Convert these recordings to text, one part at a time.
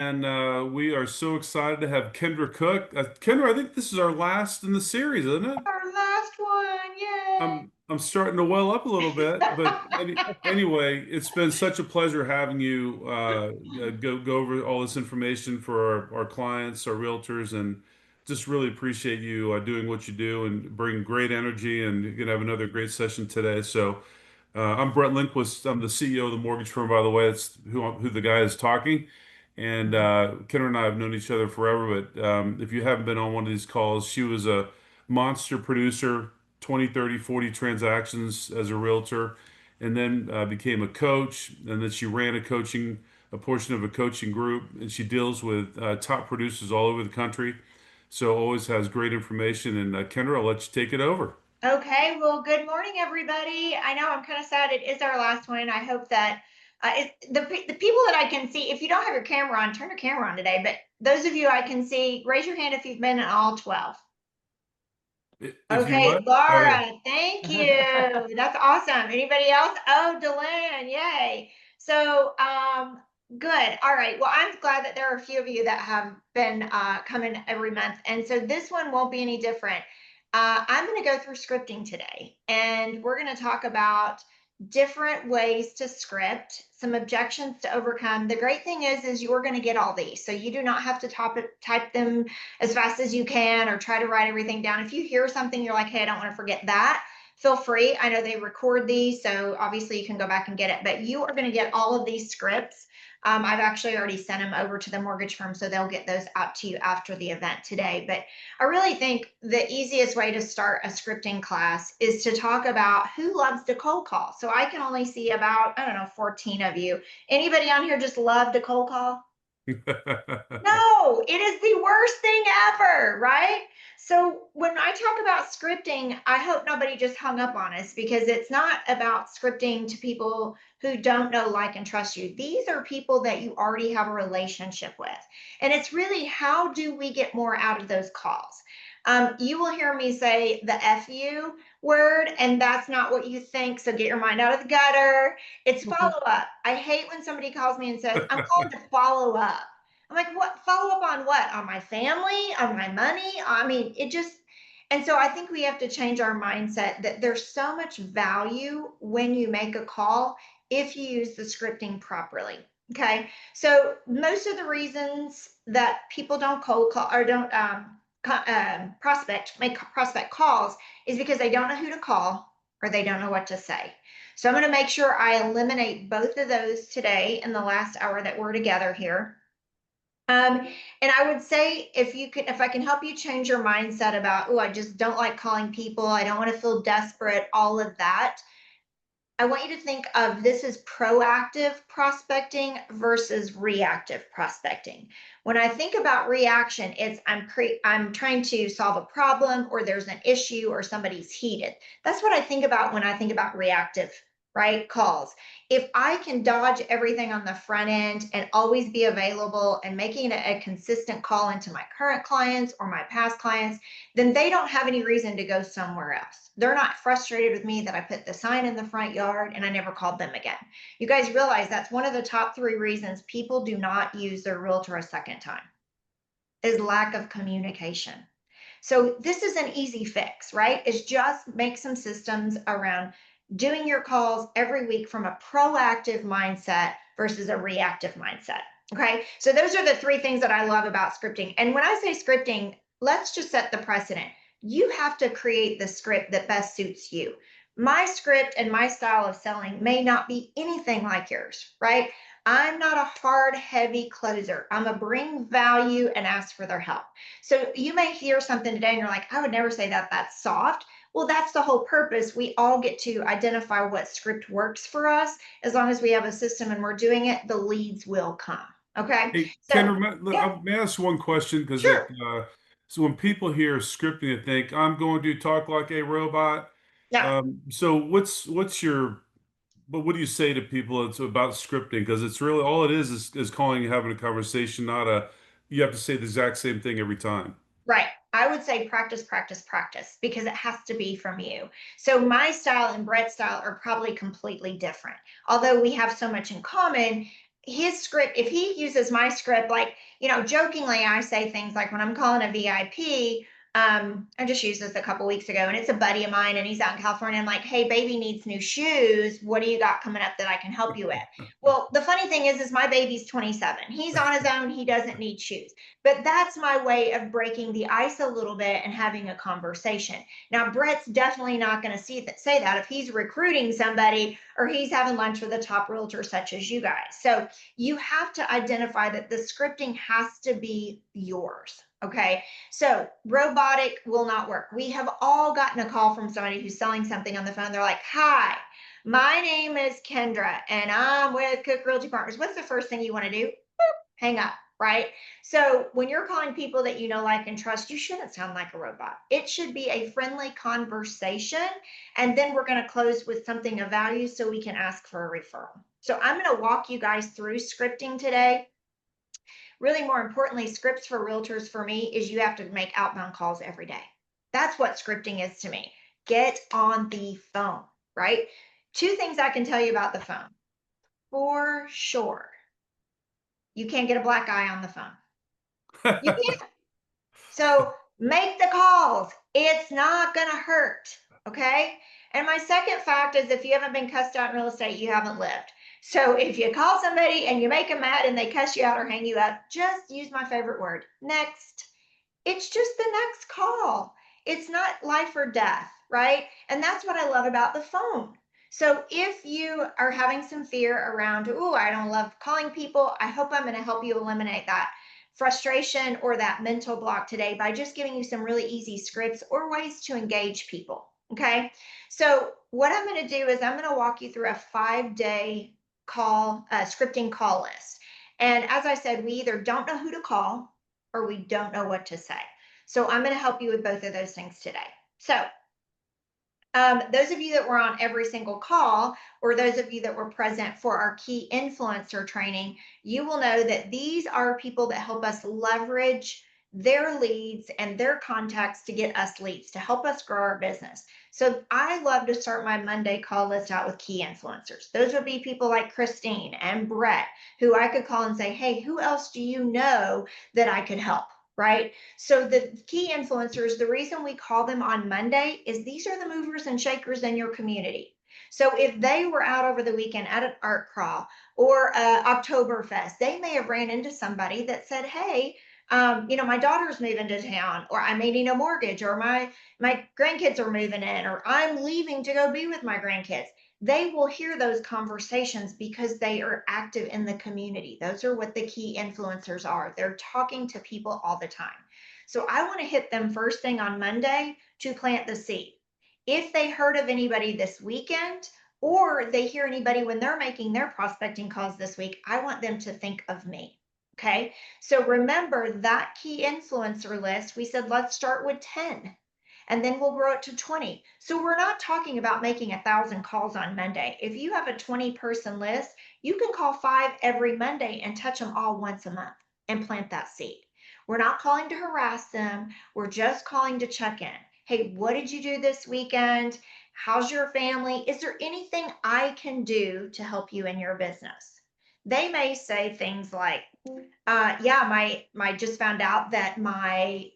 And we are so excited to have Kendra Cooke. Kendra, I think this is our last in the series, isn't it? Our last one, yay! I'm starting to well up a little bit, but anyway, it's been such a pleasure having you go over all this information for our clients, our realtors, and just really appreciate you doing what you do and bring great energy. And you're gonna have another great session today. So I'm Brett Lindquist. I'm the CEO of the mortgage firm, by the way. That's who the guy is talking. And Kendra and I have known each other forever, but if you haven't been on one of these calls, she was a monster producer, 20, 30, 40 transactions as a realtor, and then became a coach. And then she ran a portion of a coaching group, and she deals with top producers all over the country. So always has great information. And Kendra, I'll let you take it over. Okay, well, good morning, everybody. I know I'm kind of sad it is our last one. I hope that the people that I can see, if you don't have your camera on, turn your camera on today. But those of you I can see, raise your hand if you've been in all 12. If you Okay, what? Oh yeah. Laura, thank you. That's awesome. Anybody else? Oh, Deland, yay. So, good. All right. Well, I'm glad that there are a few of you that have been coming every month. And so this one won't be any different. I'm going to go through scripting today, and we're going to talk about different ways to script, some objections to overcome. The great thing is you're going to get all these. So you do not have to type them as fast as you can or try to write everything down. If you hear something, you're like, hey, I don't want to forget that. Feel free. I know they record these, so obviously you can go back and get it, but you are going to get all of these scripts. I've actually already sent them over to the mortgage firm, so they'll get those out to you after the event today. But I really think the easiest way to start a scripting class is to talk about who loves to cold call. So I can only see about, I don't know, 14 of you. Anybody on here just love to cold call? No, it is the worst thing ever, right? So when I talk about scripting, I hope nobody just hung up on us because it's not about scripting to people who don't know, like, and trust you. These are people that you already have a relationship with. And it's really how do we get more out of those calls? You will hear me say the FU word, and that's not what you think. So get your mind out of the gutter. It's follow up. I hate when somebody calls me and says, I'm calling to follow up. I'm like, what? Follow up on what? On my family? On my money? I mean, it just, and so I think we have to change our mindset that there's so much value when you make a call if you use the scripting properly. Okay. So most of the reasons that people don't cold call or don't make prospect calls is because they don't know who to call or they don't know what to say. So I'm going to make sure I eliminate both of those today in the last hour that we're together here. Um, and I would say if I can help you change your mindset about, oh, I just don't like calling people, I don't want to feel desperate, all of that. I want you to think of this as proactive prospecting versus reactive prospecting. When I think about reaction, it's I'm trying to solve a problem or there's an issue or somebody's heated. That's what I think about when I think about reactive, right? Calls. If I can dodge everything on the front end and always be available and making it a consistent call into my current clients or my past clients, then they don't have any reason to go somewhere else. They're not frustrated with me that I put the sign in the front yard and I never called them again. You guys realize that's one of the top 3 reasons people do not use their realtor a second time is lack of communication. So this is an easy fix, right? It's just make some systems around doing your calls every week from a proactive mindset versus a reactive mindset. Okay. So those are the 3 things that I love about scripting. And when I say scripting, let's just set the precedent. You have to create the script that best suits you. My script and my style of selling may not be anything like yours, right? I'm not a hard, heavy closer. I'm a bring value and ask for their help. So you may hear something today and you're like, I would never say that that's soft. Well, that's the whole purpose. We all get to identify what script works for us. As long as we have a system and we're doing it, the leads will come. Okay. Hey, So, Kendra, yeah, may I ask one question? Because sure. so when people hear scripting, they think I'm going to talk like a robot. Yeah. So what's your but what do you say to people it's about scripting? Because it's really all it is calling and having a conversation, not a you have to say the exact same thing every time. Right. I would say practice, practice, practice because it has to be from you. So my style and Brett's style are probably completely different. Although we have so much in common, his script, if he uses my script, like, jokingly, I say things like when I'm calling a VIP, I just used this a couple weeks ago, and it's a buddy of mine, and he's out in California. I'm like, hey, baby needs new shoes. What do you got coming up that I can help you with? Well, the funny thing is my baby's 27. He's on his own. He doesn't need shoes. But that's my way of breaking the ice a little bit and having a conversation. Now, Brett's definitely not going to say that if he's recruiting somebody or he's having lunch with a top realtor such as you guys. So you have to identify that the scripting has to be yours. Okay. So robotic will not work. We have all gotten a call from somebody who's selling something on the phone. They're like, hi, my name is Kendra and I'm with Cook Realty Partners. What's the first thing you want to do? Hang up, right? So when you're calling people that you know, like, and trust, you shouldn't sound like a robot. It should be a friendly conversation. And then we're going to close with something of value so we can ask for a referral. So I'm going to walk you guys through scripting today. Really, more importantly, scripts for realtors for me is you have to make outbound calls every day. That's what scripting is to me. Get on the phone, right? Two things I can tell you about the phone. For sure, you can't get a black eye on the phone. You can't. So make the calls. It's not going to hurt. Okay. And my second fact is if you haven't been cussed out in real estate, you haven't lived. So if you call somebody and you make them mad and they cuss you out or hang you up, just use my favorite word, next. It's just the next call. It's not life or death, right? And that's what I love about the phone. So if you are having some fear around, oh, I don't love calling people, I hope I'm going to help you eliminate that frustration or that mental block today by just giving you some really easy scripts or ways to engage people. Okay. So what I'm going to do is I'm going to walk you through a 5-day scripting call list. And as I said, we either don't know who to call or we don't know what to say. So I'm going to help you with both of those things today. So those of you that were on every single call, or those of you that were present for our key influencer training, you will know that these are people that help us leverage their leads and their contacts to get us leads to help us grow our business. So I love to start my Monday call list out with key influencers. Those would be people like Christine and Brett, who I could call and say, hey, who else do you know that I could help? Right? So the key influencers, the reason we call them on Monday is these are the movers and shakers in your community. So if they were out over the weekend at an art crawl or Oktoberfest, they may have ran into somebody that said, hey, my daughter's moving to town, or I'm needing a mortgage, or my grandkids are moving in, or I'm leaving to go be with my grandkids. They will hear those conversations because they are active in the community. Those are what the key influencers are. They're talking to people all the time. So I want to hit them first thing on Monday to plant the seed. If they heard of anybody this weekend, or they hear anybody when they're making their prospecting calls this week, I want them to think of me. Okay. So remember that key influencer list, we said, let's start with 10 and then we'll grow it to 20. So we're not talking about making 1,000 calls on Monday. If you have a 20-person list, you can call 5 every Monday and touch them all once a month and plant that seed. We're not calling to harass them. We're just calling to check in. Hey, what did you do this weekend? How's your family? Is there anything I can do to help you in your business? They may say things like, yeah, my just found out that my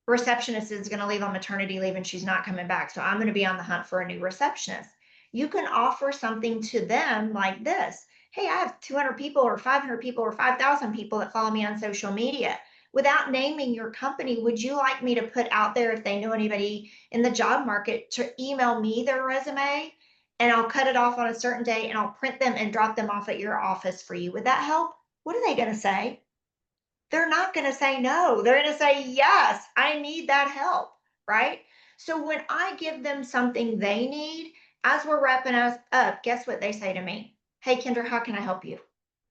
receptionist is going to leave on maternity leave and she's not coming back. So I'm going to be on the hunt for a new receptionist. You can offer something to them like this. Hey, I have 200 people or 500 people or 5,000 people that follow me on social media. Without naming your company, would you like me to put out there if they know anybody in the job market to email me their resume? And I'll cut it off on a certain day and I'll print them and drop them off at your office for you. Would that help? What are they going to say? They're not going to say no. They're going to say, yes, I need that help. Right. So when I give them something they need, as we're wrapping us up, guess what they say to me? Hey, Kendra, how can I help you?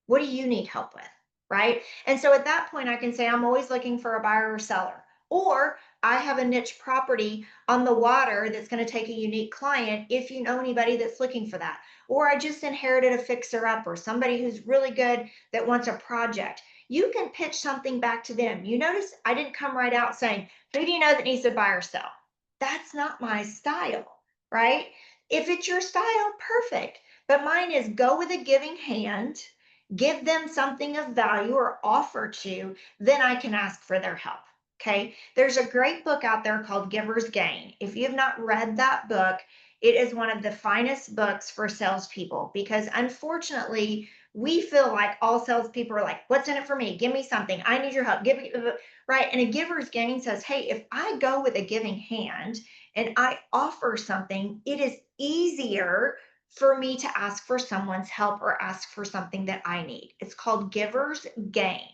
What do you need help with? Right. And so at that point, I can say, I'm always looking for a buyer or seller. Or I have a niche property on the water that's going to take a unique client if you know anybody that's looking for that. Or I just inherited a fixer up or somebody who's really good that wants a project. You can pitch something back to them. You notice I didn't come right out saying, who do you know that needs to buy or sell? That's not my style, right? If it's your style, perfect. But mine is go with a giving hand, give them something of value or offer to, then I can ask for their help. Okay. There's a great book out there called Giver's Gain. If you have not read that book, it is one of the finest books for salespeople because unfortunately, we feel like all salespeople are like, what's in it for me? Give me something. I need your help. Give me, right. And a giver's gain says, hey, if I go with a giving hand and I offer something, it is easier for me to ask for someone's help or ask for something that I need. It's called Giver's Gain.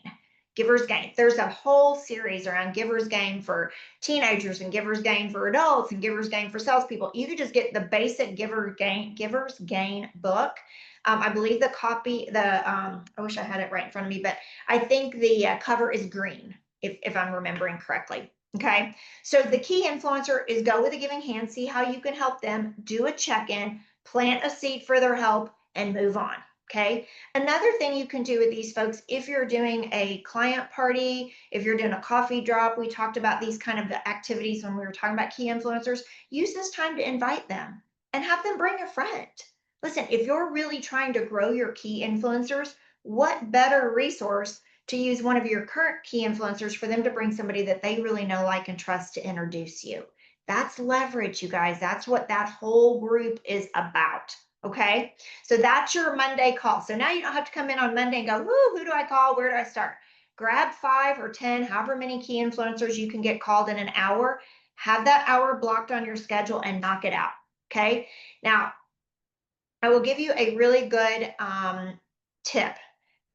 Giver's Gain. There's a whole series around Giver's Gain for teenagers and Giver's Gain for adults and Giver's Gain for salespeople. You could just get the basic Giver's Gain book. I believe the copy, I wish I had it right in front of me, but I think the cover is green, if I'm remembering correctly. Okay. So the key influencer is go with a giving hand, see how you can help them, do a check in, plant a seed for their help, and move on. Okay. Another thing you can do with these folks, if you're doing a client party, if you're doing a coffee drop, we talked about these kind of activities when we were talking about key influencers, use this time to invite them and have them bring a friend. Listen, if you're really trying to grow your key influencers, what better resource to use one of your current key influencers for them to bring somebody that they really know, like, and trust to introduce you? That's leverage, you guys. That's what that whole group is about. Okay. So that's your Monday call. So now you don't have to come in on Monday and go, who do I call? Where do I start? Grab 5 or 10, however many key influencers you can get called in an hour. Have that hour blocked on your schedule and knock it out. Okay. Now, I will give you a really good tip.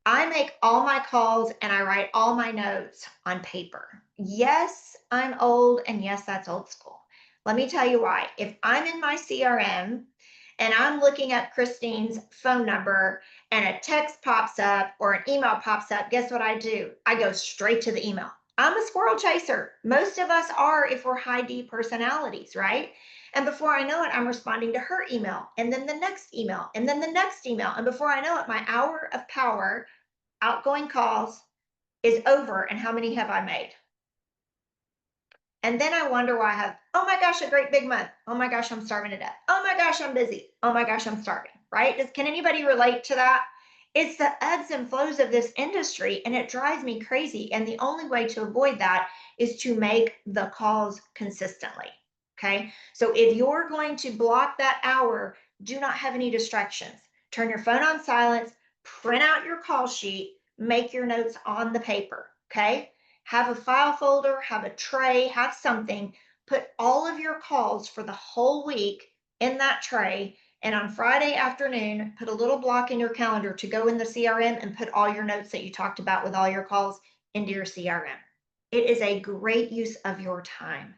I make all my calls and I write all my notes on paper. Yes, I'm old, and yes, that's old school. Let me tell you why. If I'm in my CRM and I'm looking at Christine's phone number and a text pops up or an email pops up, guess what I do? I go straight to the email. I'm a squirrel chaser. Most of us are if we're high D personalities, right? And before I know it, I'm responding to her email and then the next email and then the next email. And before I know it, my hour of power outgoing calls is over, and how many have I made? And then I wonder why I have, oh my gosh, a great big month. Oh my gosh, I'm starving to death. Oh my gosh, I'm busy. Oh my gosh, I'm starving, right? Can anybody relate to that? It's the ebbs and flows of this industry, and it drives me crazy. And the only way to avoid that is to make the calls consistently. Okay. So if you're going to block that hour, do not have any distractions. Turn your phone on silence, print out your call sheet, make your notes on the paper. Okay. Have a file folder, have a tray, have something, put all of your calls for the whole week in that tray. And on Friday afternoon, put a little block in your calendar to go in the CRM and put all your notes that you talked about with all your calls into your CRM. It is a great use of your time.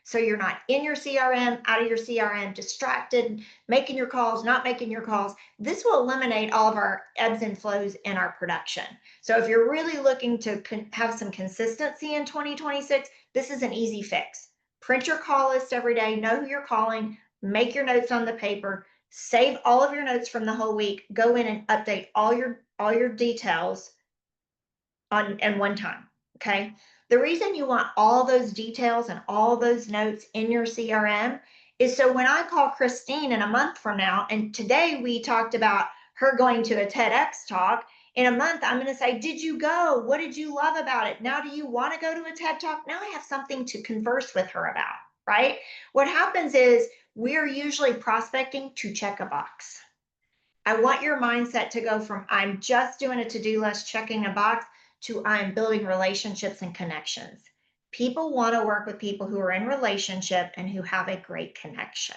So you're not in your CRM, out of your CRM, distracted, making your calls, not making your calls. This will eliminate all of our ebbs and flows in our production. So if you're really looking to have some consistency in 2026, this is an easy fix. Print your call list every day, know who you're calling, make your notes on the paper, save all of your notes from the whole week, go in and update all your details on in one time. Okay. The reason you want all those details and all those notes in your CRM is so when I call Christine in a month from now, and today we talked about her going to a TEDx talk. In a month, I'm going to say, did you go? What did you love about it? Now, do you want to go to a TED talk? Now I have something to converse with her about, right? What happens is we're usually prospecting to check a box. I want your mindset to go from I'm just doing a to-do list, checking a box, to I'm building relationships and connections. People want to work with people who are in relationship and who have a great connection.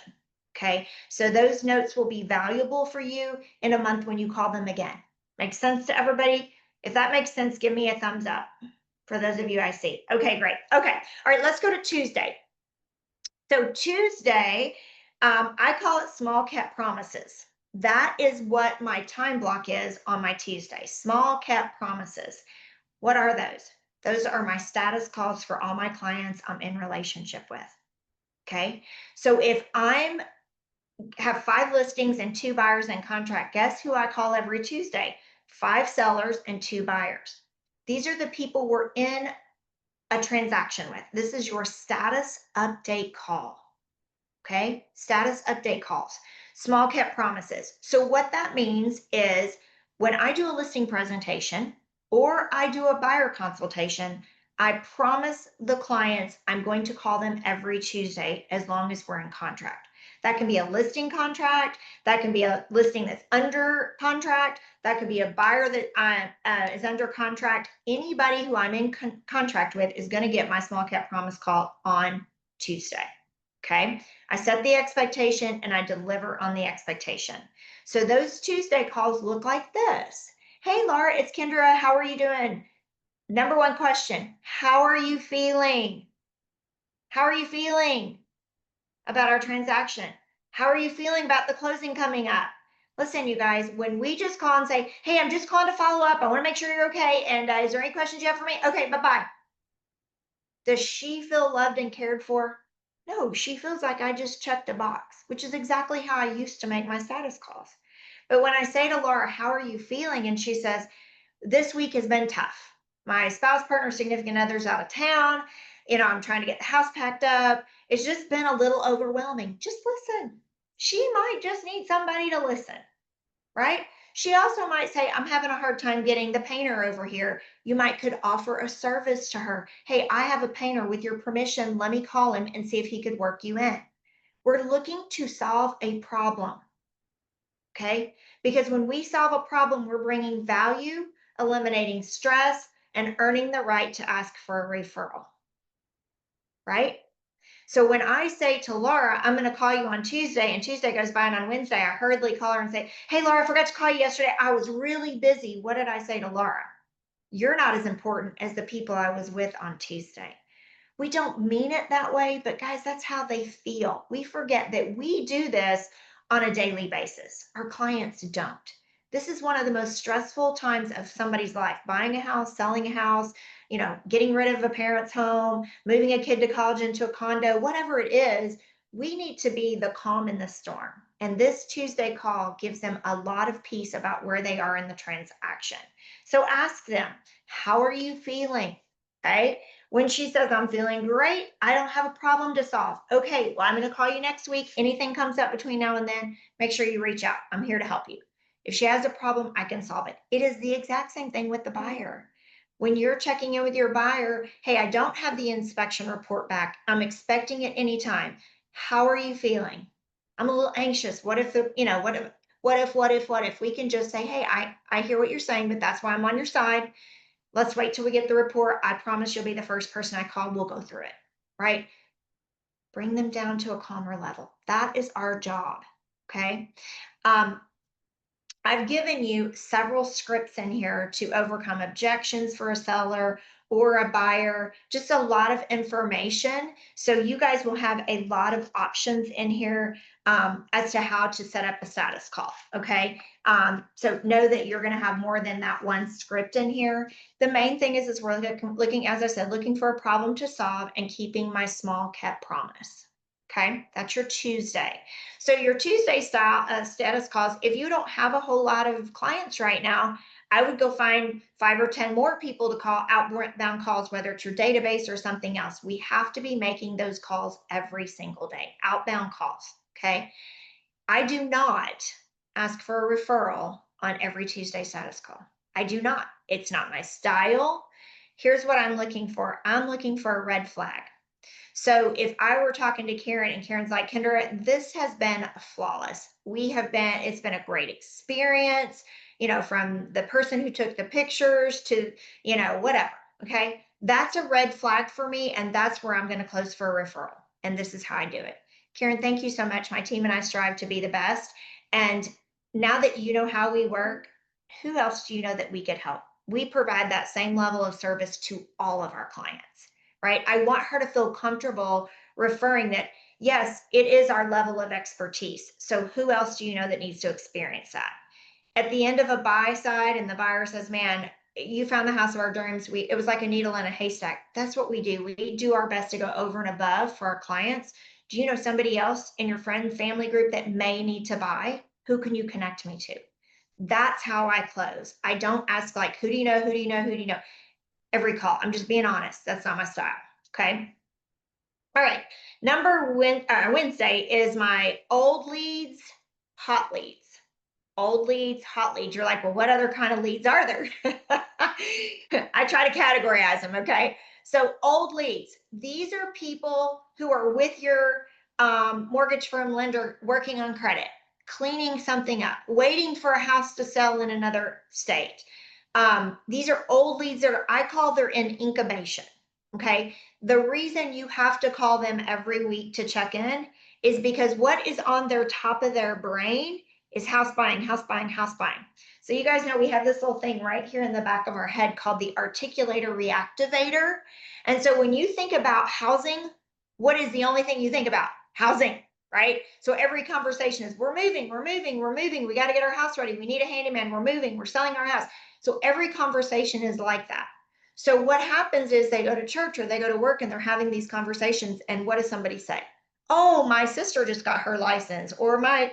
Okay. So those notes will be valuable for you in a month when you call them again. Makes sense to everybody? If that makes sense, give me a thumbs up for those of you I see. Okay, great. Okay. All right, let's go to Tuesday. So Tuesday, I call it small cap promises. That is what my time block is on my Tuesday. Small cap promises. What are those? Those are my status calls for all my clients I'm in relationship with. Okay. So if I'm have 5 listings and 2 buyers in contract, guess who I call every Tuesday? 5 sellers and 2 buyers. These are the people we're in a transaction with. This is your status update call. Okay, status update calls. Small cap promises. So what that means is when I do a listing presentation or I do a buyer consultation, I promise the clients I'm going to call them every Tuesday as long as we're in contract. That can be a listing contract, that can be a listing that's under contract, that could be a buyer that is under contract. Anybody who I'm in contract with is going to get my small cap promise call on Tuesday. Okay. I set the expectation and I deliver on the expectation. So those Tuesday calls look like this. Hey, Laura, it's Kendra. How are you doing? Number one question: how are you feeling? How are you feeling about our transaction? How are you feeling about the closing coming up? Listen, you guys, when we just call and say, hey, I'm just calling to follow up, I want to make sure you're okay. And is there any questions you have for me? Okay, bye bye. Does she feel loved and cared for? No, she feels like I just checked a box, which is exactly how I used to make my status calls. But when I say to Laura, how are you feeling? And she says, this week has been tough. My spouse, partner, significant other's out of town. I'm trying to get the house packed up. It's just been a little overwhelming. Just listen. She might just need somebody to listen, right? She also might say, I'm having a hard time getting the painter over here. You might could offer a service to her. Hey, I have a painter. With your permission, let me call him and see if he could work you in. We're looking to solve a problem. Okay. Because when we solve a problem, we're bringing value, eliminating stress, and earning the right to ask for a referral. Right. So when I say to Laura, I'm going to call you on Tuesday, and Tuesday goes by, and on Wednesday, I hurriedly call her and say, hey, Laura, I forgot to call you yesterday. I was really busy. What did I say to Laura? You're not as important as the people I was with on Tuesday. We don't mean it that way, but guys, that's how they feel. We forget that we do this on a daily basis. Our clients don't. This is one of the most stressful times of somebody's life: buying a house, selling a house, getting rid of a parent's home, moving a kid to college into a condo, whatever it is. We need to be the calm in the storm. And this Tuesday call gives them a lot of peace about where they are in the transaction. So ask them, how are you feeling? Okay. When she says, I'm feeling great, I don't have a problem to solve. Okay, well, I'm going to call you next week. Anything comes up between now and then, make sure you reach out. I'm here to help you. If she has a problem, I can solve it. It is the exact same thing with the buyer. When you're checking in with your buyer, hey, I don't have the inspection report back. I'm expecting it anytime. How are you feeling? I'm a little anxious. What if what if we can just say, hey, I hear what you're saying, but that's why I'm on your side. Let's wait till we get the report. I promise you'll be the first person I call. We'll go through it, right? Bring them down to a calmer level. That is our job, okay? Um, I've given you several scripts in here to overcome objections for a seller or a buyer, just a lot of information. So you guys will have a lot of options in here as to how to set up a status call. Okay. So know that you're going to have more than that one script in here. The main thing is we're looking, as I said, looking for a problem to solve and keeping my small cap promise. Okay. That's your Tuesday. So your Tuesday style status calls, if you don't have a whole lot of clients right now, I would go find 5 or 10 more people to call, outbound calls, whether it's your database or something else. We have to be making those calls every single day, outbound calls. Okay. I do not ask for a referral on every Tuesday status call. I do not. It's not my style. Here's what I'm looking for. I'm looking for a red flag. So if I were talking to Karen and Karen's like, Kendra, this has been flawless. It's been a great experience, from the person who took the pictures to, whatever. Okay. That's a red flag for me. And that's where I'm going to close for a referral. And this is how I do it. Karen, thank you so much. My team and I strive to be the best. And now that you know how we work, who else do you know that we could help? We provide that same level of service to all of our clients, right? I want her to feel comfortable referring that, yes, it is our level of expertise. So who else do you know that needs to experience that? At the end of a buy side and the buyer says, man, you found the house of our dreams. It was like a needle in a haystack. That's what we do. We do our best to go over and above for our clients. Do you know somebody else in your friend family group that may need to buy? Who can you connect me to? That's how I close. I don't ask like, who do you know? Who do you know? Who do you know? Every call. I'm just being honest. That's not my style. Okay. All right. Wednesday is my old leads hot leads. Old leads, hot leads. You're like, well, what other kind of leads are there? I try to categorize them. Okay. So, old leads, these are people who are with your mortgage firm lender working on credit, cleaning something up, waiting for a house to sell in another state. These are old leads that I call they're in incubation. Okay. The reason you have to call them every week to check in is because what is on their top of their brain is house buying, house buying, house buying. So you guys know we have this little thing right here in the back of our head called the articulator reactivator. And so when you think about housing, what is the only thing you think about? Housing, right? So every conversation is we're moving, we're moving, we're moving. We got to get our house ready. We need a handyman. We're moving. We're selling our house. So every conversation is like that. So what happens is they go to church or they go to work and they're having these conversations. And what does somebody say? Oh, my sister just got her license, or my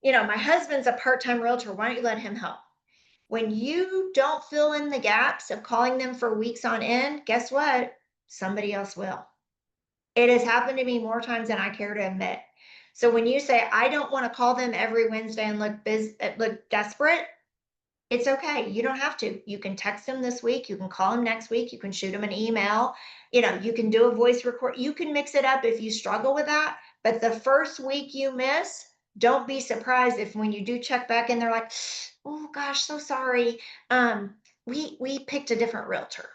husband's a part-time realtor. Why don't you let him help? When you don't fill in the gaps of calling them for weeks on end, guess what? Somebody else will. It has happened to me more times than I care to admit. So when you say, I don't want to call them every Wednesday and look desperate, it's okay. You don't have to. You can text them this week. You can call them next week. You can shoot them an email. You can do a voice record. You can mix it up if you struggle with that. But the first week you miss, don't be surprised if when you do check back in, they're like, "Oh gosh, so sorry. We picked a different realtor."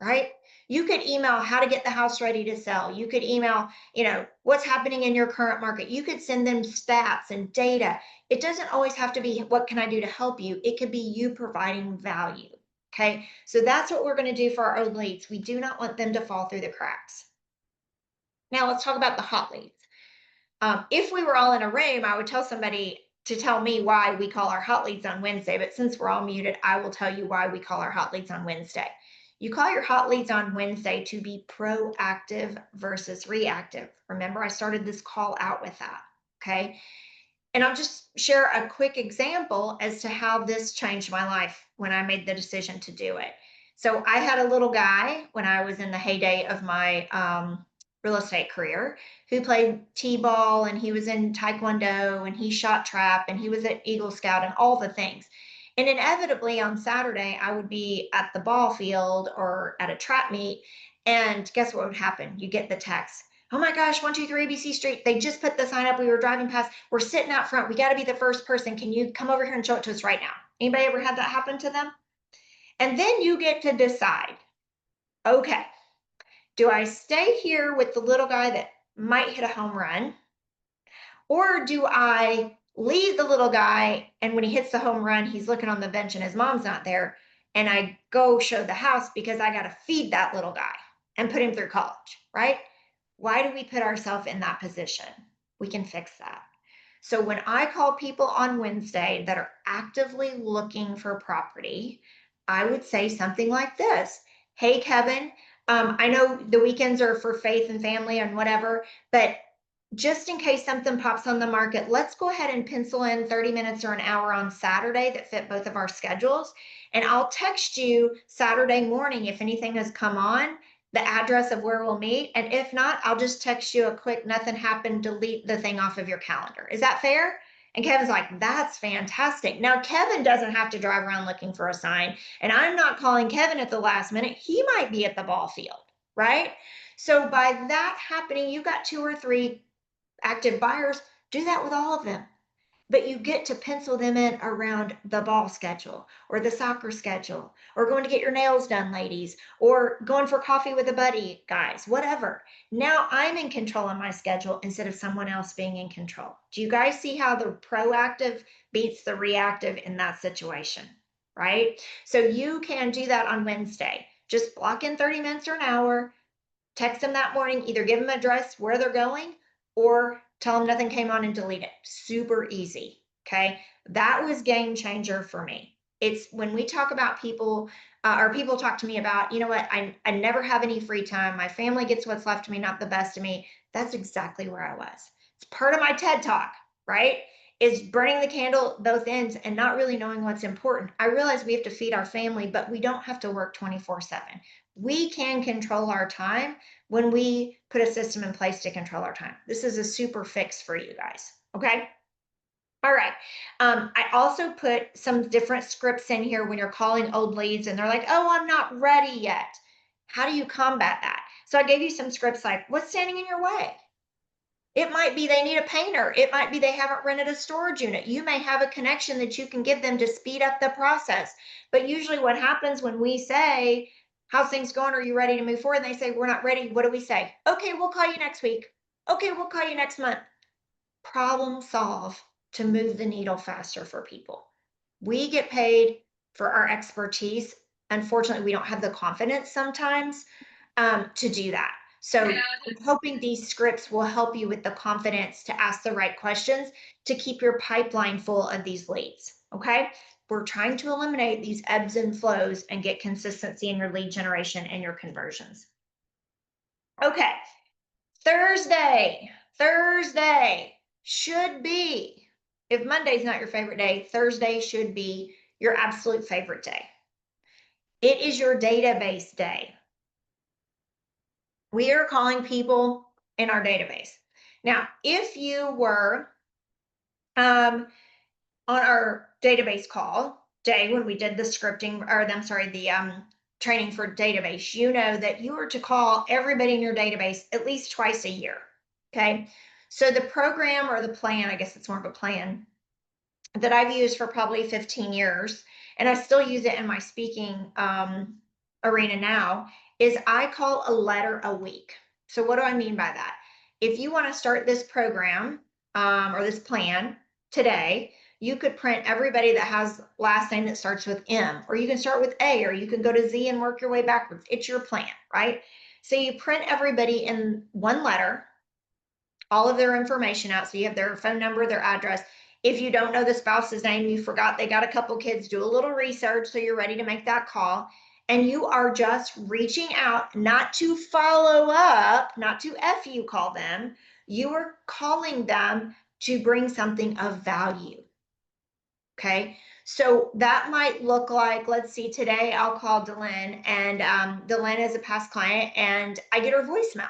Right? You could email how to get the house ready to sell. You could email, what's happening in your current market. You could send them stats and data. It doesn't always have to be, what can I do to help you? It could be you providing value. Okay. So that's what we're going to do for our old leads. We do not want them to fall through the cracks. Now let's talk about the hot leads. If we were all in a room, I would tell somebody to tell me why we call our hot leads on Wednesday. But since we're all muted, I will tell you why we call our hot leads on Wednesday. You call your hot leads on Wednesday to be proactive versus reactive. Remember, I started this call out with that. Okay. And I'll just share a quick example as to how this changed my life when I made the decision to do it. So I had a little guy when I was in the heyday of my real estate career who played t-ball, and he was in taekwondo, and he shot trap, and he was at Eagle Scout and all the things. And inevitably on Saturday, I would be at the ball field or at a trap meet. And guess what would happen? You get the text. Oh my gosh, 123 ABC Street. They just put the sign up. We were driving past. We're sitting out front. We got to be the first person. Can you come over here and show it to us right now? Anybody ever had that happen to them? And then you get to decide, okay, do I stay here with the little guy that might hit a home run? Or do I leave the little guy and when he hits the home run, he's looking on the bench and his mom's not there, and I go show the house because I got to feed that little guy and put him through college, right? Why do we put ourselves in that position? We can fix that. So when I call people on Wednesday that are actively looking for property, I would say something like this. Hey, Kevin, I know the weekends are for faith and family and whatever, but just in case something pops on the market, let's go ahead and pencil in 30 minutes or an hour on Saturday that fit both of our schedules. And I'll text you Saturday morning if anything has come on, the address of where we'll meet. And if not, I'll just text you a quick, nothing happened, delete the thing off of your calendar. Is that fair? And Kevin's like, that's fantastic. Now, Kevin doesn't have to drive around looking for a sign. And I'm not calling Kevin at the last minute. He might be at the ball field, right? So by that happening, you got 2 or 3 active buyers. Do that with all of them. But you get to pencil them in around the ball schedule or the soccer schedule or going to get your nails done, ladies, or going for coffee with a buddy, guys, whatever. Now I'm in control of my schedule instead of someone else being in control. Do you guys see how the proactive beats the reactive in that situation? Right? So you can do that on Wednesday. Just block in 30 minutes or an hour, text them that morning, either give them address where they're going or tell them nothing came on and delete it. Super easy. Okay. That was game changer for me. It's when we talk about people, or people talk to me about, you know what, I never have any free time. My family gets what's left of me, not the best of me. That's exactly where I was. It's part of my TED talk, right? Is burning the candle both ends and not really knowing what's important. I realize we have to feed our family, but we don't have to work 24/7. We can control our time when we put a system in place to control our time. This is a super fix for you guys. Okay. All right. I also put some different scripts in here when you're calling old leads and they're like, oh, I'm not ready yet. How do you combat that? So I gave you some scripts like, what's standing in your way? It might be they need a painter. It might be they haven't rented a storage unit. You may have a connection that you can give them to speed up the process. But usually, what happens when we say, how's things going? Are you ready to move forward? And they say, we're not ready. What do we say? Okay, we'll call you next week. Okay, we'll call you next month. Problem solve to move the needle faster for people. We get paid for our expertise. Unfortunately, we don't have the confidence sometimes to do that. So, I'm hoping these scripts will help you with the confidence to ask the right questions to keep your pipeline full of these leads. Okay. We're trying to eliminate these ebbs and flows and get consistency in your lead generation and your conversions. Okay. Thursday. Thursday should be, if Monday's not your favorite day, Thursday should be your absolute favorite day. It is your database day. We are calling people in our database. Now, if you were on our database call day when we did the scripting, or I'm sorry, the training for database, you know that you are to call everybody in your database at least twice a year. Okay. So the program or the plan, I guess it's more of a plan that I've used for probably 15 years, and I still use it in my speaking arena now, is I call a letter a week. So, what do I mean by that? If you want to start this program or this plan today, you could print everybody that has last name that starts with M, or you can start with A, or you can go to Z and work your way backwards. It's your plan, right? So you print everybody in one letter, all of their information out. So you have their phone number, their address. If you don't know the spouse's name, you forgot they got a couple kids, do a little research so you're ready to make that call. And you are just reaching out, not to follow up, not to F you call them. You are calling them to bring something of value. Okay. So that might look like, let's see, today I'll call Delynn, and Delynn is a past client and I get her voicemail.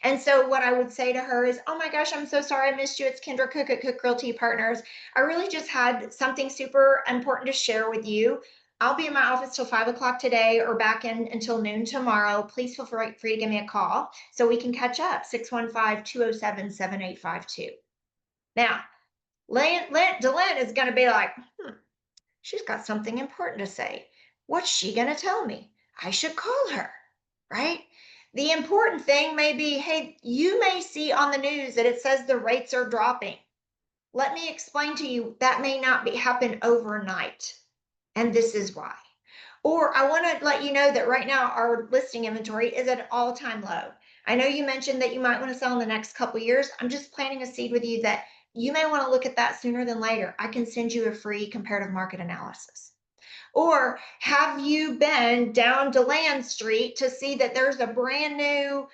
And so what I would say to her is, oh my gosh, I'm so sorry I missed you. It's Kendra Cooke at Cook Realty Partners. I really just had something super important to share with you. I'll be in my office till 5 o'clock today or back in until noon tomorrow. Please feel free to give me a call so we can catch up. 615-207-7852. Now, Delynn is going to be like, she's got something important to say. What's she going to tell me? I should call her, right? The important thing may be, hey, you may see on the news that it says the rates are dropping. Let me explain to you that may not happen overnight. And this is why. Or I want to let you know that right now our listing inventory is at an all-time low. I know you mentioned that you might want to sell in the next couple of years. I'm just planting a seed with you that you may want to look at that sooner than later. I can send you a free comparative market analysis. Or have you been down DeLand Street to see that there's a brand new,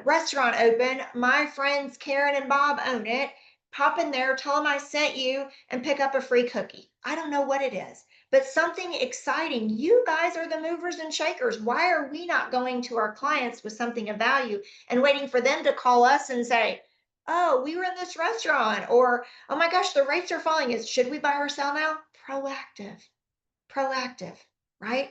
restaurant open? My friends Karen and Bob own it. Pop in there, tell them I sent you, and pick up a free cookie. I don't know what it is, but something exciting. You guys are the movers and shakers. Why are we not going to our clients with something of value and waiting for them to call us and say, oh, we were in this restaurant, or oh my gosh, the rates are falling. Should we buy or sell now? Proactive, right?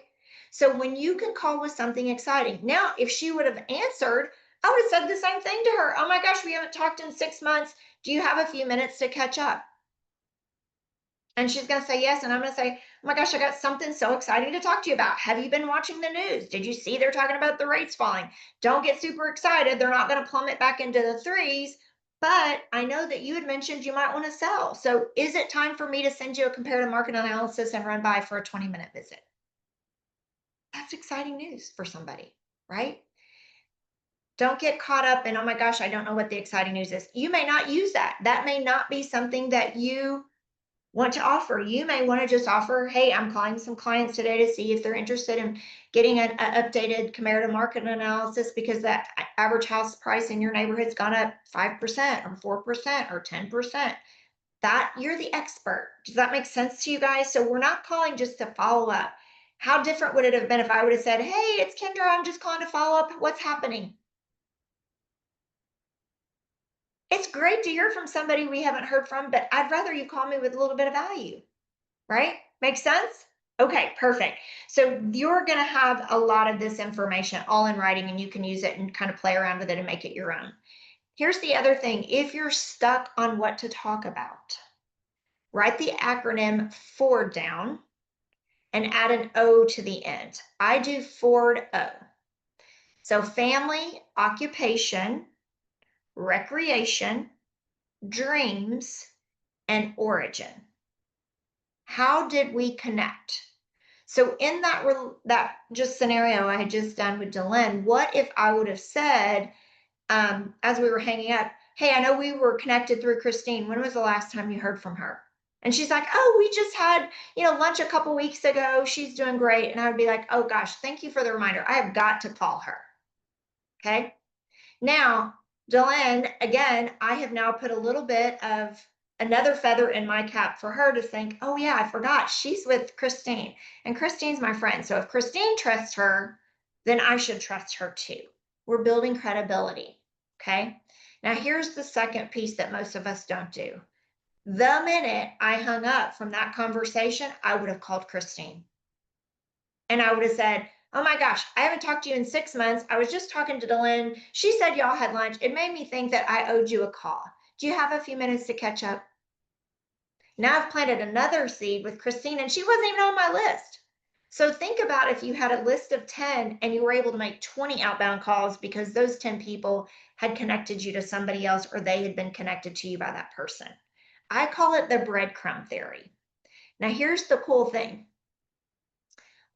So when you can call with something exciting. Now, if she would have answered, I would have said the same thing to her. Oh my gosh, we haven't talked in 6 months. Do you have a few minutes to catch up? And she's going to say yes. And I'm going to say, oh my gosh, I got something so exciting to talk to you about. Have you been watching the news? Did you see they're talking about the rates falling? Don't get super excited. They're not going to plummet back into the threes. But I know that you had mentioned you might want to sell. So is it time for me to send you a comparative market analysis and run by for a 20-minute visit? That's exciting news for somebody, right? Don't get caught up in, oh my gosh, I don't know what the exciting news is. You may not use that. That may not be something that you want to offer. You may want to just offer, hey, I'm calling some clients today to see if they're interested in getting an updated comparative market analysis because that average house price in your neighborhood's gone up 5% or 4% or 10%. That you're the expert. Does that make sense to you guys? So we're not calling just to follow up. How different would it have been if I would have said, hey, it's Kendra, I'm just calling to follow up. What's happening? It's great to hear from somebody we haven't heard from, but I'd rather you call me with a little bit of value, right? Makes sense? Okay, perfect. So you're going to have a lot of this information all in writing, and you can use it and kind of play around with it and make it your own. Here's the other thing: if you're stuck on what to talk about, write the acronym FORD down and add an O to the end. I do FORD O. So family, occupation, recreation, dreams, and origin. How did we connect? So in that just scenario I had just done with Dylan, what if I would have said, as we were hanging up, "Hey, I know we were connected through Christine. When was the last time you heard from her?" And she's like, "Oh, we just had, lunch a couple weeks ago. She's doing great." And I would be like, "Oh gosh, thank you for the reminder. I have got to call her." Okay. Now, Delenn, again, I have now put a little bit of another feather in my cap for her to think, oh, yeah, I forgot. She's with Christine, and Christine's my friend. So if Christine trusts her, then I should trust her too. We're building credibility. Okay. Now, here's the second piece that most of us don't do. The minute I hung up from that conversation, I would have called Christine. And I would have said, "Oh my gosh, I haven't talked to you in 6 months. I was just talking to Dylan. She said y'all had lunch. It made me think that I owed you a call. Do you have a few minutes to catch up?" Now I've planted another seed with Christine, and she wasn't even on my list. So think about if you had a list of 10 and you were able to make 20 outbound calls because those 10 people had connected you to somebody else or they had been connected to you by that person. I call it the breadcrumb theory. Now, here's the cool thing.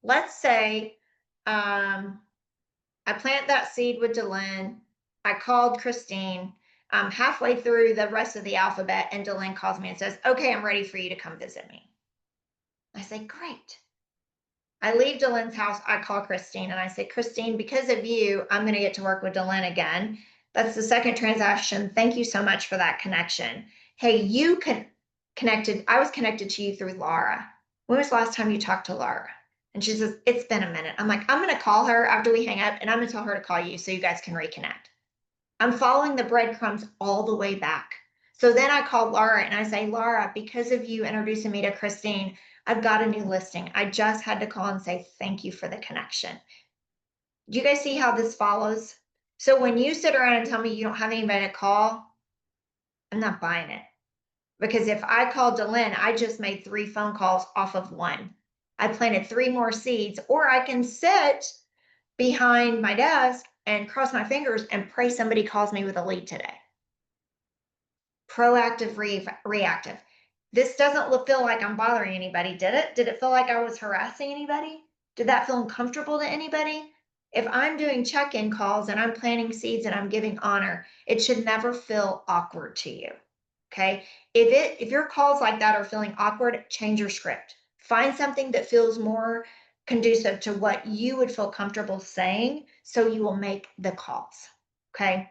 Let's say I plant that seed with Dylan. I called Christine. I'm halfway through the rest of the alphabet, and Dylan calls me and says, "Okay, I'm ready for you to come visit me." I say, "Great." I leave Dylan's house. I call Christine and I say, "Christine, because of you, I'm going to get to work with Dylan again. That's the second transaction. Thank you so much for that connection. Hey, connected. I was connected to you through Laura. When was the last time you talked to Laura?" And she says, "It's been a minute." I'm like, "I'm going to call her after we hang up, and I'm going to tell her to call you so you guys can reconnect." I'm following the breadcrumbs all the way back. So then I called Laura and I say, "Laura, because of you introducing me to Christine, I've got a new listing. I just had to call and say thank you for the connection." Do you guys see how this follows? So when you sit around and tell me you don't have anybody to call, I'm not buying it. Because if I called Dylan, I just made 3 phone calls off of one. I planted 3 more seeds, or I can sit behind my desk and cross my fingers and pray somebody calls me with a lead today. Proactive, reactive. This doesn't feel like I'm bothering anybody, did it? Did it feel like I was harassing anybody? Did that feel uncomfortable to anybody? If I'm doing check-in calls and I'm planting seeds and I'm giving honor, it should never feel awkward to you. Okay. If your calls like that are feeling awkward, change your script. Find something that feels more conducive to what you would feel comfortable saying so you will make the calls. Okay.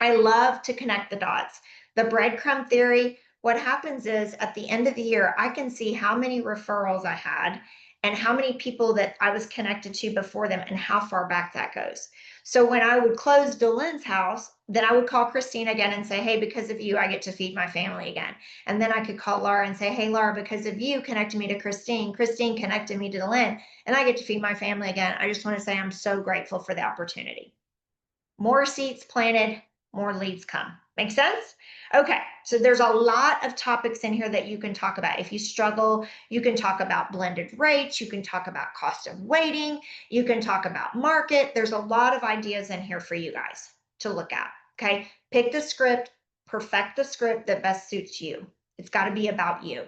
I love to connect the dots. The breadcrumb theory, what happens is at the end of the year, I can see how many referrals I had and how many people that I was connected to before them and how far back that goes. So when I would close Dylan's house, then I would call Christine again and say, "Hey, because of you, I get to feed my family again." And then I could call Laura and say, "Hey, Laura, because of you connected me to Christine. Christine connected me to Dylan, and I get to feed my family again. I just want to say I'm so grateful for the opportunity." More seeds planted, more leads come. Make sense? Okay, so there's a lot of topics in here that you can talk about. If you struggle, you can talk about blended rates, you can talk about cost of waiting, you can talk about market. There's a lot of ideas in here for you guys to look at. Okay, pick the script, perfect the script that best suits you. It's got to be about you.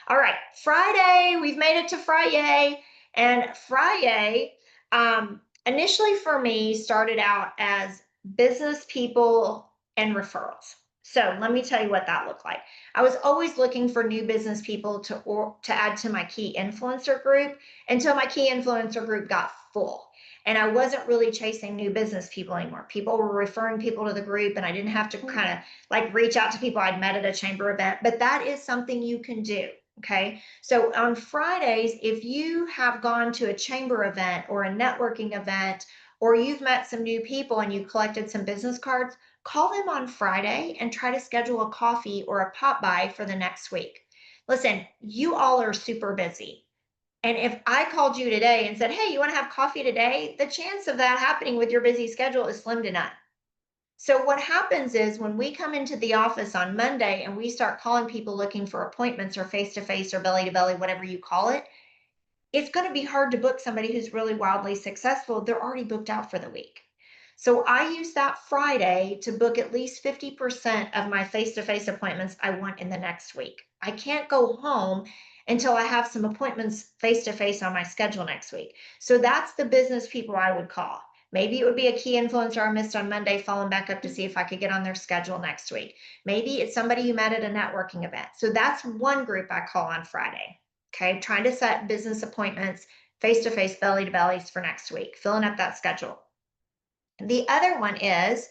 All right, Friday, we've made it to Friday. And Friday, initially for me, started out as business people and referrals. So let me tell you what that looked like. I was always looking for new business people to add to my key influencer group until my key influencer group got full. And I wasn't really chasing new business people anymore. People were referring people to the group, and I didn't have to kind of like reach out to people I'd met at a chamber event. But that is something you can do. Okay. So on Fridays, if you have gone to a chamber event or a networking event or you've met some new people and you collected some business cards, call them on Friday and try to schedule a coffee or a pop by for the next week. Listen, you all are super busy. And if I called you today and said, hey, you want to have coffee today? The chance of that happening with your busy schedule is slim to none. So, what happens is when we come into the office on Monday and we start calling people looking for appointments or face to face or belly to belly, whatever you call it, it's going to be hard to book somebody who's really wildly successful. They're already booked out for the week. So I use that Friday to book at least 50% of my face to face appointments I want in the next week. I can't go home until I have some appointments face to face on my schedule next week. So that's the business people I would call. Maybe it would be a key influencer I missed on Monday, following back up to see if I could get on their schedule next week. Maybe it's somebody you met at a networking event. So that's one group I call on Friday. Okay, trying to set business appointments, face to face, belly to bellies for next week, filling up that schedule. The other one is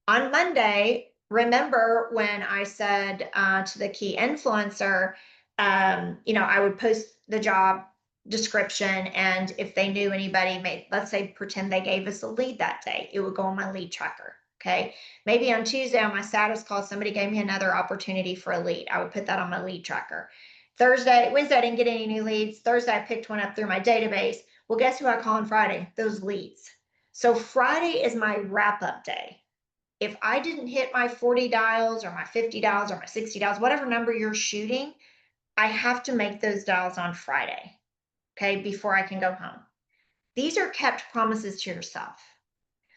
on Monday. Remember when I said to the key influencer, I would post the job description, and if they knew anybody, let's say, pretend they gave us a lead that day, it would go on my lead tracker. Okay. Maybe on Tuesday on my status call, somebody gave me another opportunity for a lead. I would put that on my lead tracker. Wednesday, I didn't get any new leads. Thursday, I picked one up through my database. Well, guess who I call on Friday? Those leads. So Friday is my wrap up day. If I didn't hit my 40 dials or my 50 dials or my 60 dials, whatever number you're shooting, I have to make those dials on Friday, okay, before I can go home. These are kept promises to yourself.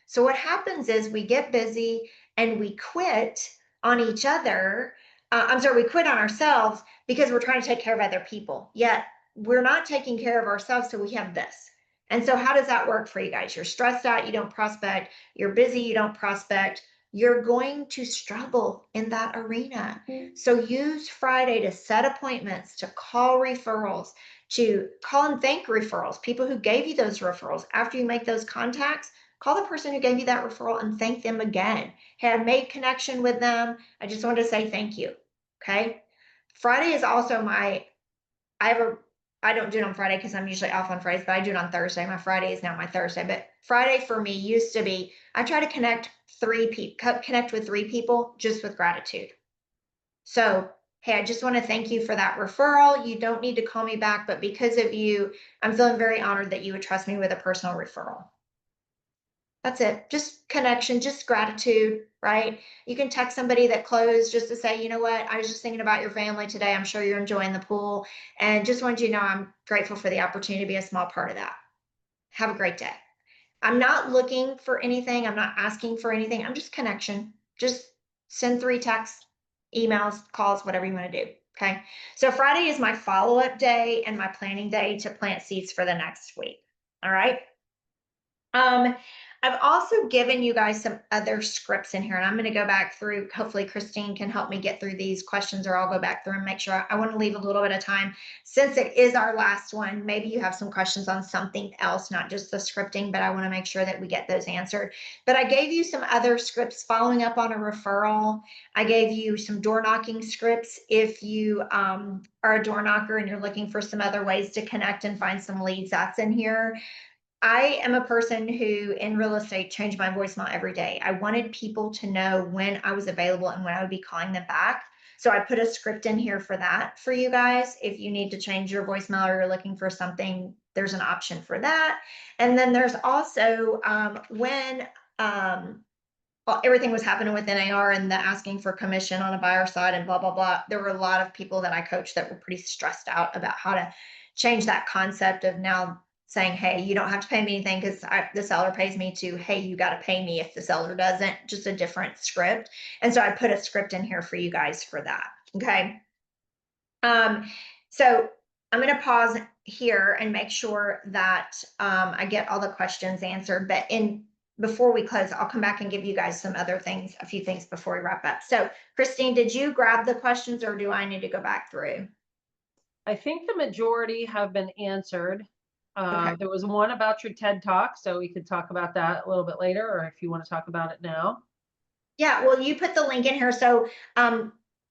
So what happens is we get busy and we quit on each other. We quit on ourselves because we're trying to take care of other people. Yet we're not taking care of ourselves, so we have this. And so how does that work for you guys? You're stressed out, you don't prospect. You're busy, you don't prospect. You're going to struggle in that arena. So use Friday to set appointments, to call referrals, to call and thank referrals, people who gave you those referrals. After you make those contacts, call the person who gave you that referral and thank them again. Hey, I made connection with them. I just wanted to say thank you. Okay. Friday is also I don't do it on Friday because I'm usually off on Fridays, but I do it on Thursday. My Friday is now my Thursday. But Friday for me used to be, I try to connect with three people just with gratitude. So, hey, I just want to thank you for that referral. You don't need to call me back, but because of you, I'm feeling very honored that you would trust me with a personal referral. That's it. Just connection, just gratitude, right? You can text somebody that closed just to say, you know what, I was just thinking about your family today. I'm sure you're enjoying the pool. And just wanted you to know I'm grateful for the opportunity to be a small part of that. Have a great day. I'm not looking for anything. I'm not asking for anything. I'm just connection. Just send 3 texts, emails, calls, whatever you want to do. Okay. So Friday is my follow-up day and my planning day to plant seeds for the next week. All right. Um, I've also given you guys some other scripts in here, and I'm going to go back through. Hopefully, Christine can help me get through these questions, or I'll go back through and make sure. I want to leave a little bit of time since it is our last one. Maybe you have some questions on something else, not just the scripting, but I want to make sure that we get those answered. But I gave you some other scripts following up on a referral. I gave you some door knocking scripts if you are a door knocker and you're looking for some other ways to connect and find some leads. That's in here. I am a person who in real estate changed my voicemail every day. I wanted people to know when I was available and when I would be calling them back. So I put a script in here for that for you guys. If you need to change your voicemail or you're looking for something, there's an option for that. And then there's also when everything was happening with NAR and the asking for commission on a buyer side and blah, blah, blah. There were a lot of people that I coached that were pretty stressed out about how to change that concept of now saying, hey, you don't have to pay me anything because the seller pays me, to, hey, you got to pay me if the seller doesn't, just a different script. And so I put a script in here for you guys for that. Okay. So I'm going to pause here and make sure that I get all the questions answered. But before we close, I'll come back and give you guys some other things, a few things before we wrap up. So Christine, did you grab the questions or do I need to go back through? I think the majority have been answered. Okay. There was one about your TED Talk, so we could talk about that a little bit later, or if you want to talk about it now. Yeah, well, you put the link in here. So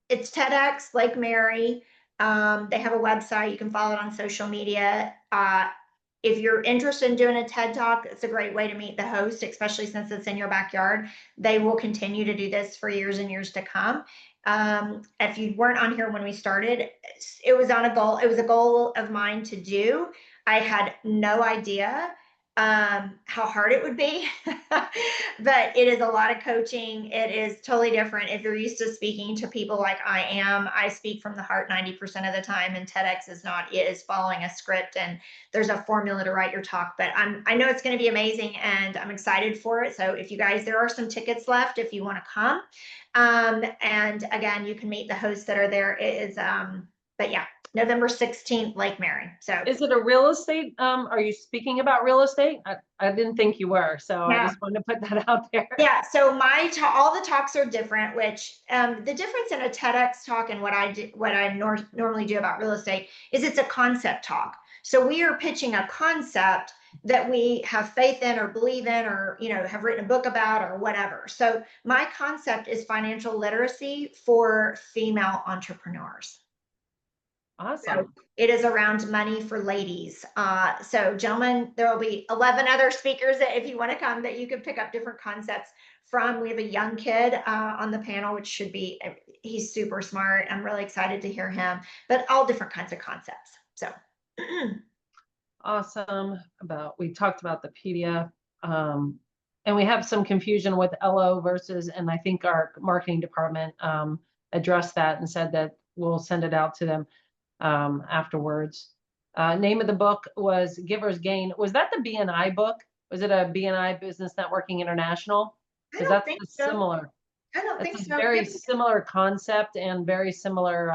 it's TEDx Lake Mary. They have a website. You can follow it on social media. if you're interested in doing a TED Talk, it's a great way to meet the host, especially since it's in your backyard. They will continue to do this for years and years to come. If you weren't on here when we started, it was on a goal. It was a goal of mine to do. I had no idea how hard it would be, but it is a lot of coaching. It is totally different. If you're used to speaking to people like I am, I speak from the heart 90% of the time, and TEDx is not. It is following a script, and there's a formula to write your talk. But I know it's going to be amazing, and I'm excited for it. So if you guys, there are some tickets left if you want to come. And again, you can meet the hosts that are there. It is, but yeah, November 16th, Lake Mary. So Is it a real estate? Are you speaking about real estate? I didn't think you were, so I yeah. just wanted to put that out there. Yeah, so all the talks are different, which the difference in a TEDx talk and what I normally do about real estate is it's a concept talk. So we are pitching a concept that we have faith in or believe in, or have written a book about, or whatever. So my concept is financial literacy for female entrepreneurs. Awesome. So it is around money for ladies. So gentlemen, there will be 11 other speakers that if you want to come, that you can pick up different concepts from. We have a young kid on the panel, which should be, he's super smart. I'm really excited to hear him, but all different kinds of concepts. So Awesome. We talked about the PDF. And we have some confusion with LO versus, and I think our marketing department addressed that and said that we'll send it out to them afterwards. Name of the book was Giver's Gain. Was that the BNI book? Was it a BNI Business Networking International? I Because don't that's think so. similar. I don't That's think a so. very similar concept and very similar.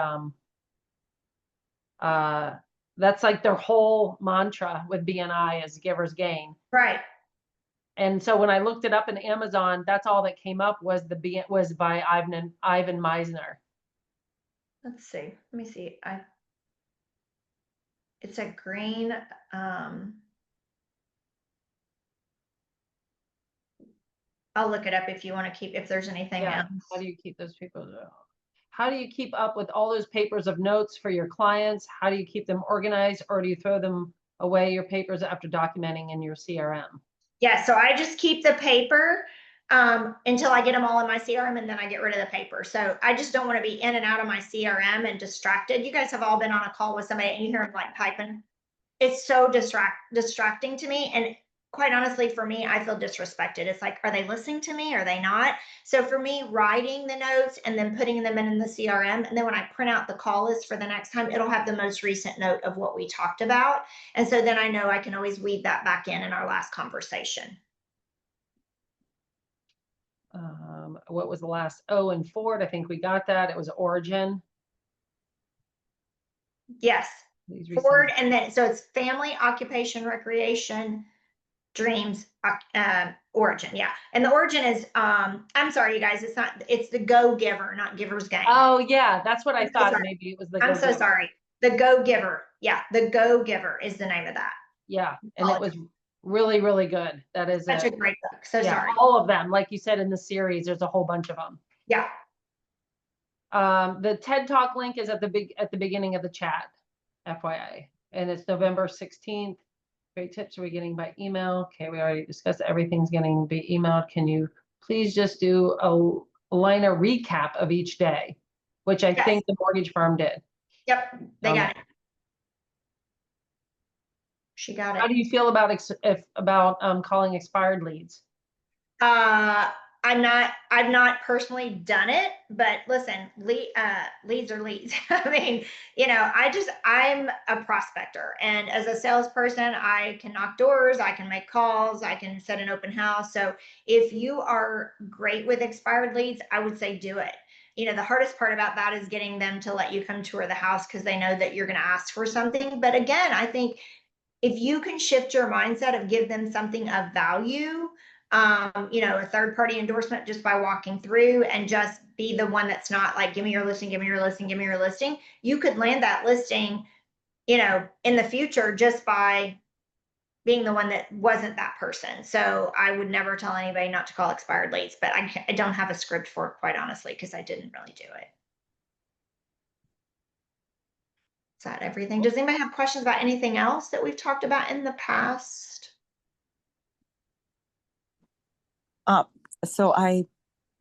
That's like their whole mantra with BNI is Giver's Gain. Right. And so when I looked it up in Amazon, that's all that came up was was by Ivan Meisner. Let's see. Let me see. It's a green. I'll look it up if you want to keep, if there's anything else. How do you keep those people? How do you keep up with all those papers of notes for your clients? How do you keep them organized, or do you throw them away, your papers, after documenting in your CRM? Yeah, so I just keep the paper until I get them all in my CRM, and then I get rid of the paper. So I just don't want to be in and out of my CRM and distracted. You guys have all been on a call with somebody and you hear them like typing. It's so distracting to me. And quite honestly, for me, I feel disrespected. It's like, are they listening to me? Are they not? So for me, writing the notes and then putting them in the CRM, and then when I print out the call list for the next time, it'll have the most recent note of what we talked about. And so then I know I can always weave that back in our last conversation. What was the last? Oh, and Ford, I think we got that. It was Origin. Yes. Ford, and then so it's family, occupation, recreation, dreams, origin. Yeah. And the origin is I'm sorry, you guys, it's the Go Giver, not Giver's Gain. Oh yeah, that's what I thought. So maybe it was the I'm so sorry. The Go Giver. Yeah, the Go Giver is the name of that. Yeah, and it was really, really good. That is such a great book. So sorry. All of them, like you said, in the series, there's a whole bunch of them. Yeah. The TED Talk link is at the beginning of the chat, FYI, and it's November 16th. Great tips are we getting by email? Okay, we already discussed everything's getting be emailed. Can you please just do a liner recap of each day, which I think the mortgage firm did. Yep, they got it. She got it. How do you feel about calling expired leads? I've not personally done it, but listen, leads are leads. I mean, I'm a prospector, and as a salesperson, I can knock doors, I can make calls, I can set an open house. So if you are great with expired leads, I would say do it. The hardest part about that is getting them to let you come tour the house because they know that you're going to ask for something. But again, I think if you can shift your mindset of give them something of value, a third party endorsement just by walking through and just be the one that's not like, give me your listing, give me your listing, give me your listing. You could land that listing, in the future just by being the one that wasn't that person. So I would never tell anybody not to call expired leads, but I don't have a script for it, quite honestly, because I didn't really do it. Is that everything? Does anybody have questions about anything else that we've talked about in the past? So I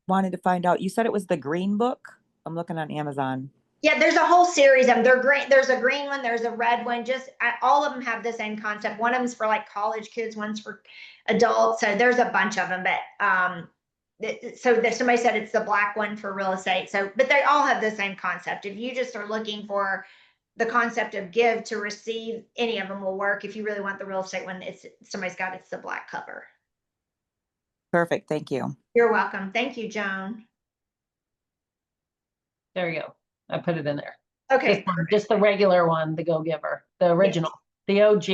wanted to find out, you said it was the green book? I'm looking on Amazon. Yeah, there's a whole series of them. They're green. There's a green one. There's a red one. Just all of them have the same concept. One of them's for like college kids. One's for adults. So there's a bunch of them. But somebody said it's the black one for real estate. So, but they all have the same concept. If you just are looking for the concept of give to receive, any of them will work. If you really want the real estate one, it's the black cover. Perfect. Thank you. You're welcome. Thank you, Joan. There you go. I put it in there. Okay. Just the regular one, the Go Giver, the original, the OG.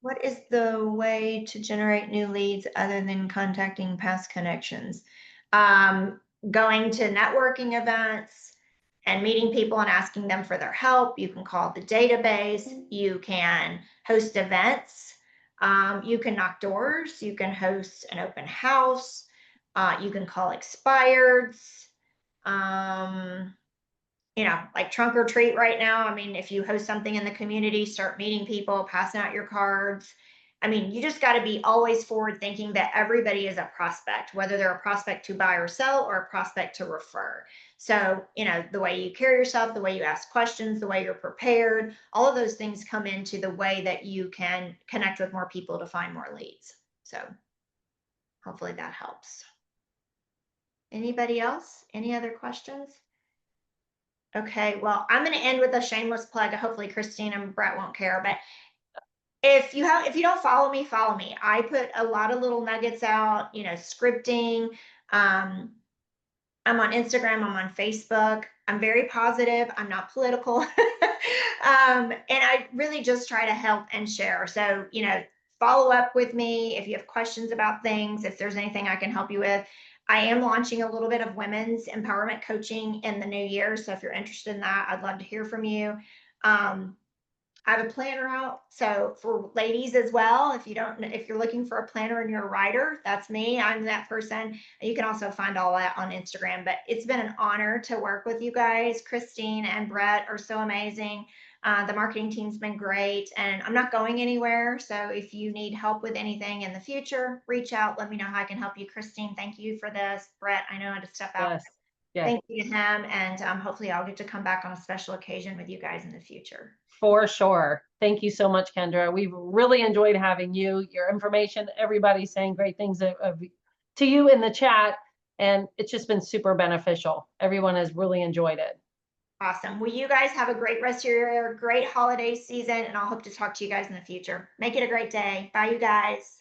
What is the way to generate new leads other than contacting past connections? Going to networking events and meeting people and asking them for their help. You can call the database. You can host events. You can knock doors. You can host an open house. You can call expireds. Like trunk or treat right now. I mean, if you host something in the community, start meeting people, passing out your cards. I mean, you just got to be always forward thinking that everybody is a prospect, whether they're a prospect to buy or sell or a prospect to refer. So, the way you carry yourself, the way you ask questions, the way you're prepared, all of those things come into the way that you can connect with more people to find more leads. So hopefully that helps. Anybody else? Any other questions? Okay, well, I'm going to end with a shameless plug. Hopefully Christine and Brett won't care, but if you don't follow me, follow me. I put a lot of little nuggets out, scripting. I'm on Instagram, I'm on Facebook. I'm very positive. I'm not political. And I really just try to help and share. So, follow up with me if you have questions about things, if there's anything I can help you with. I am launching a little bit of women's empowerment coaching in the new year. So if you're interested in that, I'd love to hear from you. I have a planner out. So for ladies as well, if you're looking for a planner and you're a writer, that's me. I'm that person. You can also find all that on Instagram, but it's been an honor to work with you guys. Christine and Brett are so amazing. The marketing team's been great, and I'm not going anywhere. So if you need help with anything in the future, reach out. Let me know how I can help you. Christine, thank you for this. Brett, I know how to step out. Yes. Yes. Thank you to him. And hopefully I'll get to come back on a special occasion with you guys in the future. For sure. Thank you so much, Kendra. We've really enjoyed having you, your information, everybody's saying great things to you in the chat, and it's just been super beneficial. Everyone has really enjoyed it. Awesome. Well, you guys have a great rest of your year, great holiday season, and I'll hope to talk to you guys in the future. Make it a great day. Bye, you guys.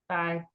Bye.